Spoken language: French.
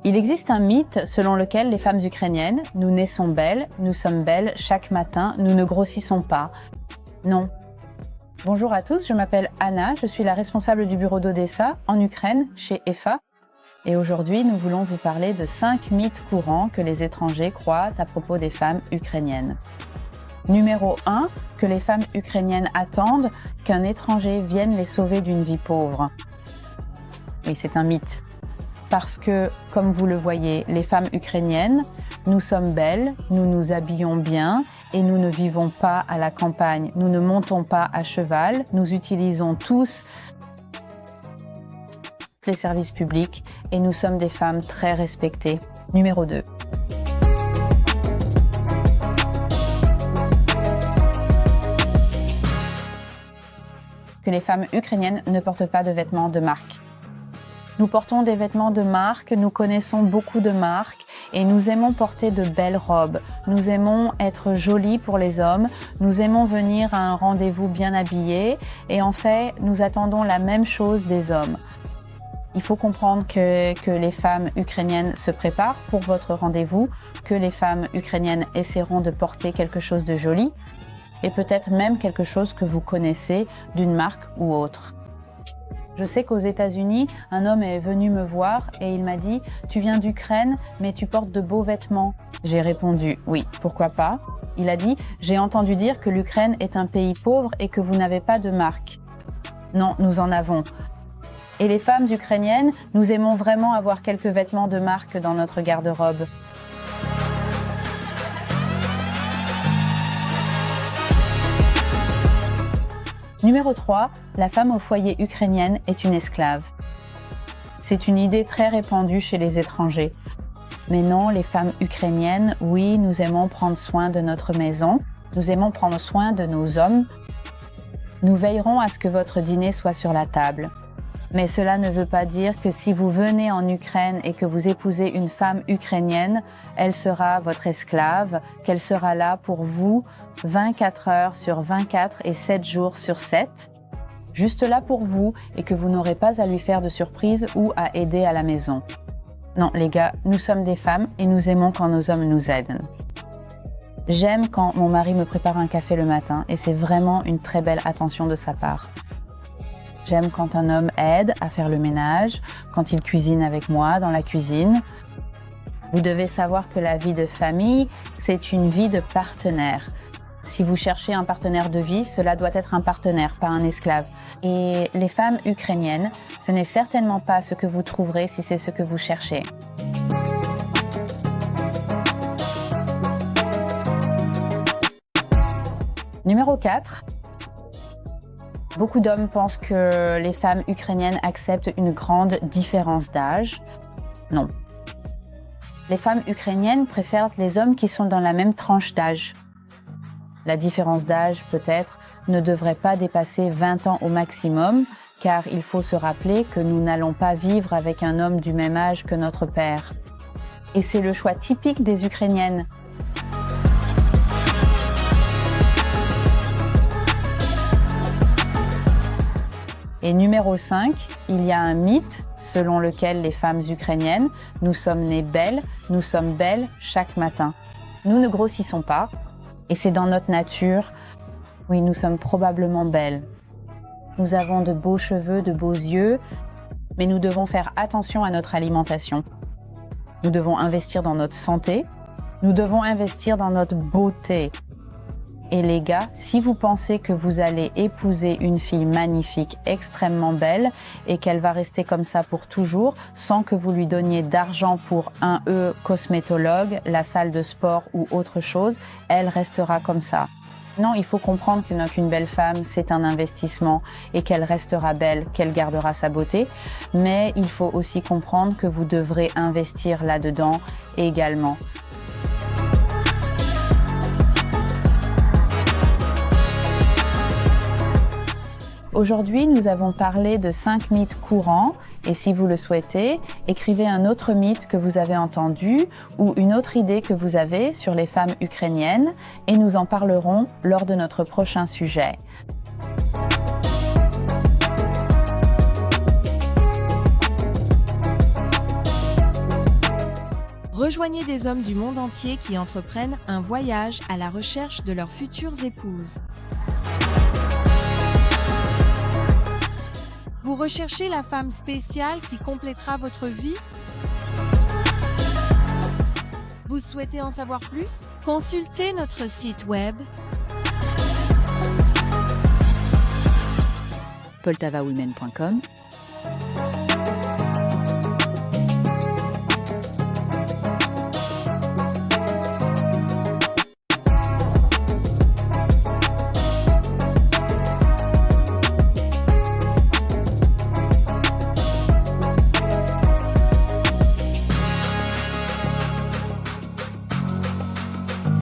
Il existe un mythe selon lequel les femmes ukrainiennes, nous naissons belles, nous sommes belles chaque matin, nous ne grossissons pas. Non. Bonjour à tous, je m'appelle Anna, je suis la responsable du bureau d'Odessa en Ukraine chez EFA. Et aujourd'hui, nous voulons vous parler de 5 mythes courants que les étrangers croient à propos des femmes ukrainiennes. Numéro 1, que les femmes ukrainiennes attendent qu'un étranger vienne les sauver d'une vie pauvre. Oui, c'est un mythe. Parce que, comme vous le voyez, les femmes ukrainiennes, nous sommes belles, nous nous habillons bien et nous ne vivons pas à la campagne. Nous ne montons pas à cheval, nous utilisons tous les services publics et nous sommes des femmes très respectées. Numéro 2. Que les femmes ukrainiennes ne portent pas de vêtements de marque. Nous portons des vêtements de marque, nous connaissons beaucoup de marques et nous aimons porter de belles robes. Nous aimons être jolies pour les hommes, nous aimons venir à un rendez-vous bien habillés et en fait, nous attendons la même chose des hommes. Il faut comprendre que les femmes ukrainiennes se préparent pour votre rendez-vous, que les femmes ukrainiennes essaieront de porter quelque chose de joli et peut-être même quelque chose que vous connaissez d'une marque ou autre. Je sais qu'aux États-Unis, un homme est venu me voir et il m'a dit « Tu viens d'Ukraine, mais tu portes de beaux vêtements ». J'ai répondu « Oui, pourquoi pas ?» Il a dit « J'ai entendu dire que l'Ukraine est un pays pauvre et que vous n'avez pas de marque. » Non, nous en avons. Et les femmes ukrainiennes, nous aimons vraiment avoir quelques vêtements de marque dans notre garde-robe. Numéro 3, la femme au foyer ukrainienne est une esclave. C'est une idée très répandue chez les étrangers. Mais non, les femmes ukrainiennes, oui, nous aimons prendre soin de notre maison, nous aimons prendre soin de nos hommes. Nous veillerons à ce que votre dîner soit sur la table. Mais cela ne veut pas dire que si vous venez en Ukraine et que vous épousez une femme ukrainienne, elle sera votre esclave, qu'elle sera là pour vous 24 heures sur 24 et 7 jours sur 7, juste là pour vous et que vous n'aurez pas à lui faire de surprise ou à aider à la maison. Non, les gars, nous sommes des femmes et nous aimons quand nos hommes nous aident. J'aime quand mon mari me prépare un café le matin et c'est vraiment une très belle attention de sa part. J'aime quand un homme aide à faire le ménage, quand il cuisine avec moi dans la cuisine. Vous devez savoir que la vie de famille, c'est une vie de partenaire. Si vous cherchez un partenaire de vie, cela doit être un partenaire, pas un esclave. Et les femmes ukrainiennes, ce n'est certainement pas ce que vous trouverez si c'est ce que vous cherchez. Numéro 4. Beaucoup d'hommes pensent que les femmes ukrainiennes acceptent une grande différence d'âge. Non. Les femmes ukrainiennes préfèrent les hommes qui sont dans la même tranche d'âge. La différence d'âge, peut-être, ne devrait pas dépasser 20 ans au maximum, car il faut se rappeler que nous n'allons pas vivre avec un homme du même âge que notre père. Et c'est le choix typique des Ukrainiennes. Et numéro 5, il y a un mythe selon lequel les femmes ukrainiennes, nous sommes nées belles, nous sommes belles chaque matin. Nous ne grossissons pas et c'est dans notre nature. Oui, nous sommes probablement belles. Nous avons de beaux cheveux, de beaux yeux, mais nous devons faire attention à notre alimentation. Nous devons investir dans notre santé, nous devons investir dans notre beauté. Et les gars, si vous pensez que vous allez épouser une fille magnifique, extrêmement belle, et qu'elle va rester comme ça pour toujours, sans que vous lui donniez d'argent pour un cosmétologue, la salle de sport ou autre chose, elle restera comme ça. Non, il faut comprendre qu'une belle femme, c'est un investissement et qu'elle restera belle, qu'elle gardera sa beauté. Mais il faut aussi comprendre que vous devrez investir là-dedans également. Aujourd'hui, nous avons parlé de 5 mythes courants et si vous le souhaitez, écrivez un autre mythe que vous avez entendu ou une autre idée que vous avez sur les femmes ukrainiennes et nous en parlerons lors de notre prochain sujet. Rejoignez des hommes du monde entier qui entreprennent un voyage à la recherche de leurs futures épouses. Vous recherchez la femme spéciale qui complétera votre vie? Vous souhaitez en savoir plus? Consultez notre site web poltavawomen.com